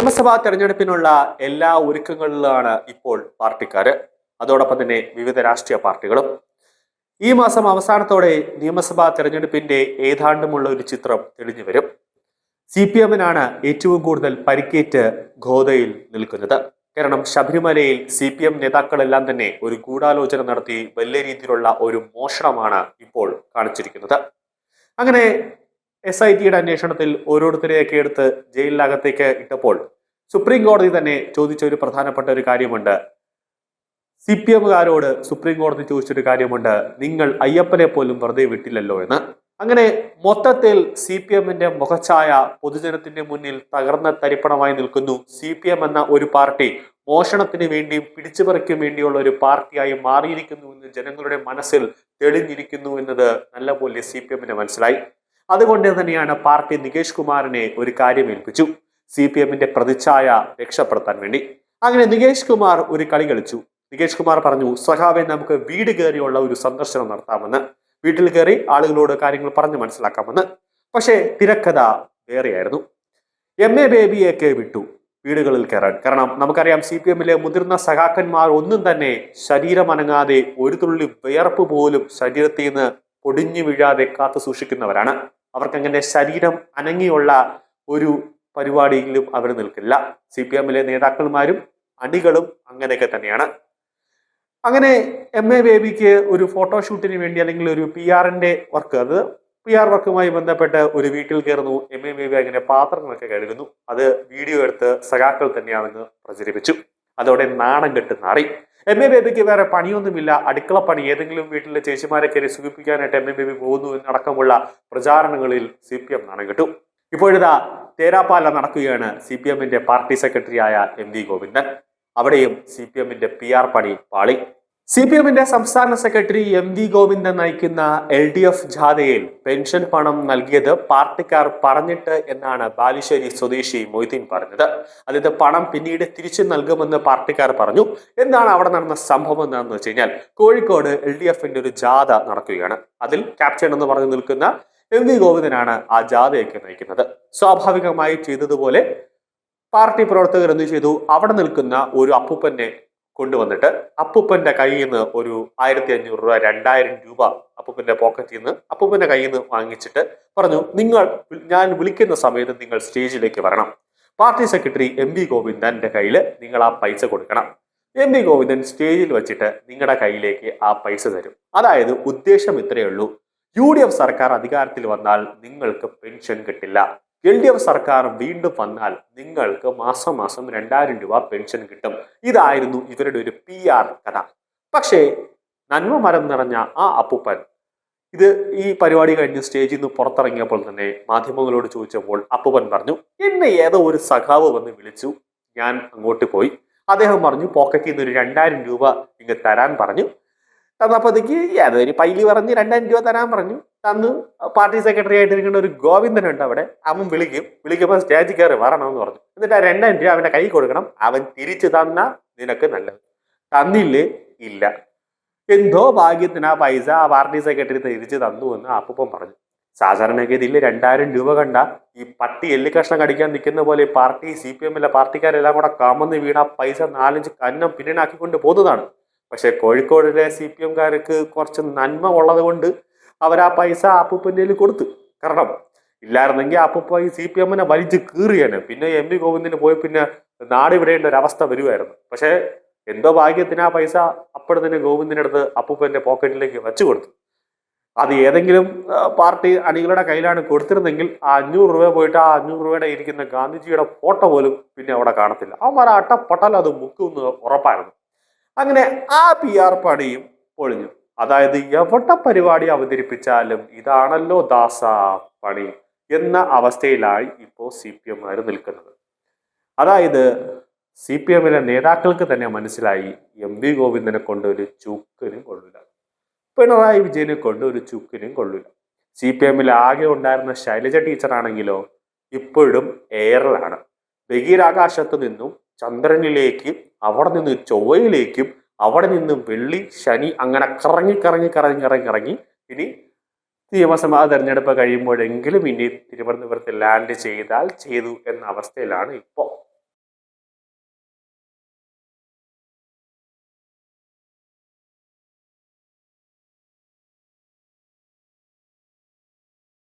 നിയമസഭാ തെരഞ്ഞെടുപ്പിനുള്ള എല്ലാ ഒരുക്കങ്ങളിലാണ് ഇപ്പോൾ പാർട്ടിക്കാര്. അതോടൊപ്പം തന്നെ വിവിധ രാഷ്ട്രീയ പാർട്ടികളും. ഈ മാസം അവസാനത്തോടെ നിയമസഭാ തെരഞ്ഞെടുപ്പിന്റെ ഏതാണ്ടുമുള്ള ഒരു ചിത്രം തെളിഞ്ഞു വരും. CPM-നാണ് ഏറ്റവും കൂടുതൽ പരിക്കേറ്റ് ഗോദയിൽ നിൽക്കുന്നത്. കാരണം ശബരിമലയിൽ CPM നേതാക്കളെല്ലാം തന്നെ ഒരു ഗൂഢാലോചന നടത്തി വലിയ രീതിയിലുള്ള ഒരു മോഷണമാണ് ഇപ്പോൾ കാണിച്ചിരിക്കുന്നത്. അങ്ങനെ SIT-യുടെ അന്വേഷണത്തിൽ ഓരോരുത്തരെയൊക്കെ എടുത്ത് ജയിലിനകത്തേക്ക് ഇട്ടപ്പോൾ സുപ്രീം കോടതി തന്നെ ചോദിച്ച ഒരു പ്രധാനപ്പെട്ട ഒരു കാര്യമുണ്ട്. CPM-കാരോട് സുപ്രീം കോടതി ചോദിച്ചൊരു കാര്യമുണ്ട്, നിങ്ങൾ അയ്യപ്പനെ പോലും വെറുതെ വിട്ടില്ലല്ലോ എന്ന്. അങ്ങനെ മൊത്തത്തിൽ CPM-ന്റെ മുഖഛായ പൊതുജനത്തിന്റെ മുന്നിൽ തകർന്ന തരിപ്പണമായി നിൽക്കുന്നു. CPM എന്ന ഒരു പാർട്ടി മോഷണത്തിന് വേണ്ടിയും പിടിച്ചുപറിക്കും വേണ്ടിയുള്ള ഒരു പാർട്ടിയായി മാറിയിരിക്കുന്നു എന്ന് ജനങ്ങളുടെ മനസ്സിൽ തെളിഞ്ഞിരിക്കുന്നു എന്നത് നല്ലപോലെ CPM-ന് മനസ്സിലായി. അതുകൊണ്ട് തന്നെയാണ് പാർട്ടി നികേഷ് കുമാറിനെ ഒരു കാര്യം ഏൽപ്പിച്ചു, CPM-ന്റെ പ്രതിച്ഛായ രക്ഷപ്പെടുത്താൻ വേണ്ടി. അങ്ങനെ നികേഷ് കുമാർ ഒരു കളി കളിച്ചു. നികേഷ് കുമാർ പറഞ്ഞു, സഖാവെ നമുക്ക് വീട് കയറിയുള്ള ഒരു സന്ദർശനം നടത്താമെന്ന്. വീട്ടിൽ കയറി ആളുകളോട് കാര്യങ്ങൾ പറഞ്ഞു മനസ്സിലാക്കാമെന്ന്. പക്ഷേ തിരക്കഥ വേറെയായിരുന്നു. MA ബേബിയൊക്കെ വിട്ടു വീടുകളിൽ കയറാൻ. കാരണം നമുക്കറിയാം CPM-ലെ മുതിർന്ന സഖാക്കന്മാർ ഒന്നും തന്നെ ശരീരം അനങ്ങാതെ ഒരു തുള്ളി വിയർപ്പ് പോലും ശരീരത്തിൽ നിന്ന് പൊടിഞ്ഞു വീഴാതെ കാത്തു സൂക്ഷിക്കുന്നവരാണ്. അവർക്കങ്ങനെ ശരീരം അനങ്ങിയുള്ള ഒരു പരിപാടിയിലും അവർ നിൽക്കില്ല. CPM-ലെ നേതാക്കന്മാരും അണികളും അങ്ങനെയൊക്കെ തന്നെയാണ്. അങ്ങനെ MA ബേബിക്ക് ഒരു ഫോട്ടോഷൂട്ടിന് വേണ്ടി അല്ലെങ്കിൽ ഒരു PR-ന്റെ വർക്ക്, അത് PR വർക്കുമായി ബന്ധപ്പെട്ട് ഒരു വീട്ടിൽ കയറുന്നു. MA ബേബി അങ്ങനെ പാത്രങ്ങളൊക്കെ കഴുകുന്നു. അത് വീഡിയോ എടുത്ത് സഖാക്കൾ തന്നെയാണെന്ന് പ്രചരിപ്പിച്ചു. അതോടെ നാണം കെട്ട് നാറി. MA ബേബിക്ക് വേറെ പണിയൊന്നുമില്ല, അടുക്കള പണി. ഏതെങ്കിലും വീട്ടിലെ ചേച്ചിമാരെ കയറി സുഖിപ്പിക്കാനായിട്ട് MA ബേബി പോകുന്നു എന്നടക്കമുള്ള പ്രചാരണങ്ങളിൽ CPM നാണം കെട്ടു. ഇപ്പോഴിതാ തേരാപ്പാല നടക്കുകയാണ് CPM-ന്റെ പാർട്ടി സെക്രട്ടറിയായ MV ഗോവിന്ദൻ. അവിടെയും CPM-ന്റെ PR പണി പാളി. CPM-ന്റെ സംസ്ഥാന സെക്രട്ടറി MV ഗോവിന്ദൻ നയിക്കുന്ന LDF ജാഥയിൽ പെൻഷൻ പണം നൽകിയത് പാർട്ടിക്കാർ പറഞ്ഞിട്ട് എന്നാണ് ബാലുശ്ശേരി സ്വദേശി മൊയ്തീൻ പറഞ്ഞത്. അതായത് പണം പിന്നീട് തിരിച്ചു നൽകുമെന്ന് പാർട്ടിക്കാർ പറഞ്ഞു. എന്താണ് അവിടെ നടന്ന സംഭവം എന്താണെന്ന് വെച്ച് കഴിഞ്ഞാൽ, കോഴിക്കോട് LDF-ന്റെ ഒരു ജാഥ നടക്കുകയാണ്. അതിൽ ക്യാപ്റ്റൻ എന്ന് പറഞ്ഞു നിൽക്കുന്ന MV ഗോവിന്ദനാണ് ആ ജാഥയൊക്കെ നയിക്കുന്നത്. സ്വാഭാവികമായി ചെയ്തതുപോലെ പാർട്ടി പ്രവർത്തകർ എന്ത് ചെയ്തു, അവിടെ നിൽക്കുന്ന ഒരു അപ്പൂപ്പനെ കൊണ്ടുവന്നിട്ട് അപ്പൂപ്പന്റെ കയ്യിൽ നിന്ന് ഒരു 1500 രൂപ 2000 രൂപ അപ്പൂപ്പന്റെ പോക്കറ്റിൽ നിന്ന് അപ്പൂപ്പന്റെ കയ്യിൽ നിന്ന് വാങ്ങിച്ചിട്ട് പറഞ്ഞു, ഞാൻ വിളിക്കുന്ന സമയത്ത് നിങ്ങൾ സ്റ്റേജിലേക്ക് വരണം. പാർട്ടി സെക്രട്ടറി MV ഗോവിന്ദന്റെ കയ്യിൽ നിങ്ങൾ ആ പൈസ കൊടുക്കണം. MV ഗോവിന്ദൻ സ്റ്റേജിൽ വെച്ചിട്ട് നിങ്ങളുടെ കയ്യിലേക്ക് ആ പൈസ തരും. അതായത് ഉദ്ദേശം ഇത്രയേ ഉള്ളൂ, UDF സർക്കാർ അധികാരത്തിൽ വന്നാൽ നിങ്ങൾക്ക് പെൻഷൻ കിട്ടില്ല. LDF സർക്കാർ വീണ്ടും വന്നാൽ നിങ്ങൾക്ക് മാസം 2000 രൂപ പെൻഷൻ കിട്ടും. ഇതായിരുന്നു ഇവരുടെ ഒരു PR കഥ. പക്ഷേ നന്മ മരം നിറഞ്ഞ ആ അപ്പൂപ്പൻ ഈ പരിപാടി കഴിഞ്ഞ് സ്റ്റേജിൽ നിന്ന് പുറത്തിറങ്ങിയപ്പോൾ തന്നെ മാധ്യമങ്ങളോട് ചോദിച്ചപ്പോൾ അപ്പൂപ്പൻ പറഞ്ഞു, എന്നെ ഏതോ ഒരു സഖാവ് വന്ന് വിളിച്ചു, ഞാൻ അങ്ങോട്ട് പോയി. അദ്ദേഹം പറഞ്ഞു പോക്കറ്റിൽ നിന്ന് ഒരു 2000 രൂപ ഇങ്ങ് തരാൻ പറഞ്ഞു. തന്നപ്പോഴത്തേക്ക് ഏതൊരു പൈലി പറഞ്ഞ് 2000 രൂപ തരാൻ പറഞ്ഞു. തന്നു. പാർട്ടി സെക്രട്ടറി ആയിട്ടിരിക്കുന്ന ഒരു ഗോവിന്ദനുണ്ട് അവിടെ. അവൻ വിളിക്കുമ്പോൾ സ്റ്റേജിൽ കയറി വരണമെന്ന് പറഞ്ഞു. എന്നിട്ട് ആ 2000 രൂപ അവന്റെ കൈ കൊടുക്കണം. അവൻ തിരിച്ചു തന്ന നിനക്ക് നല്ലത്, തന്നില്ലേ ഇല്ല. എന്തോ ഭാഗ്യത്തിന് ആ പൈസ ആ പാർട്ടി സെക്രട്ടറി തിരിച്ചു തന്നു എന്ന് അപ്പൂപ്പൻ പറഞ്ഞു. സാധാരണഗതിയിൽ 2000 രൂപ കണ്ട ഈ പട്ടി എല്ലി കഷ്ണം കടിക്കാൻ നിൽക്കുന്ന പോലെ പാർട്ടി CPM-ലെ പാർട്ടിക്കാരെല്ലാം കൂടെ കമന്ന് വീണ പൈസ 4-5 കന്നം പിന്നീടാക്കിക്കൊണ്ട് പോകുന്നതാണ്. പക്ഷെ കോഴിക്കോടിലെ CPM-കാർക്ക് കുറച്ച് നന്മ ഉള്ളത് കൊണ്ട് അവർ ആ പൈസ അപ്പൂപ്പൻ്റെ കൊടുത്തു. കാരണം ഇല്ലായിരുന്നെങ്കിൽ അപ്പൂപ്പ ഈ CPM-നെ വലിച്ചു കീറിയാണ്. പിന്നെ MV ഗോവിന്ദന് പോയി പിന്നെ നാട് വിടേണ്ട ഒരു അവസ്ഥ വരുമായിരുന്നു. പക്ഷെ എന്തോ ഭാഗ്യത്തിന് ആ പൈസ അപ്പോഴത്തന്നെ ഗോവിന്ദനടുത്ത് അപ്പൂപ്പന്റെ പോക്കറ്റിലേക്ക് വെച്ചു കൊടുത്തു. അത് ഏതെങ്കിലും പാർട്ടി അണികളുടെ കയ്യിലാണ് കൊടുത്തിരുന്നെങ്കിൽ ആ 500 രൂപ പോയിട്ട് ആ 500 രൂപയുടെ ഇരിക്കുന്ന ഗാന്ധിജിയുടെ ഫോട്ടോ പോലും പിന്നെ അവിടെ കാണത്തില്ല. അവന്മാർ അട്ടപ്പട്ടാൽ അത് മുക്കുമെന്ന് ഉറപ്പായിരുന്നു. അങ്ങനെ ആ PR പണിയും പൊളിഞ്ഞു. അതായത് എവിടെ പരിപാടി അവതരിപ്പിച്ചാലും ഇതാണല്ലോ ദാസ പണി എന്ന അവസ്ഥയിലായി ഇപ്പോൾ CPM-മാർ നിൽക്കുന്നത്. അതായത് CPM-ലെ നേതാക്കൾക്ക് തന്നെ മനസ്സിലായി, MV ഗോവിന്ദനെ കൊണ്ട് ഒരു ചുക്കിനും കൊള്ളില്ല, പിണറായി വിജയനെ കൊണ്ട് ഒരു ചുക്കിനും കൊള്ളില്ല. CPM-ൽ ആകെ ഉണ്ടായിരുന്ന ശൈലജ ടീച്ചറാണെങ്കിലോ ഇപ്പോഴും എയറിലാണ്. ബഹിരാകാശത്ത് നിന്നും ചന്ദ്രനിലേക്കും അവിടെ നിന്ന് ചൊവ്വയിലേക്കും അവിടെ നിന്ന് വെള്ളി ശനി അങ്ങനെ കറങ്ങി ഇനി നിയമസഭാ തെരഞ്ഞെടുപ്പ് കഴിയുമ്പോഴെങ്കിലും ഇനി തിരുവനന്തപുരത്ത് ലാൻഡ് ചെയ്താൽ ചെയ്തു എന്ന അവസ്ഥയിലാണ് ഇപ്പോൾ.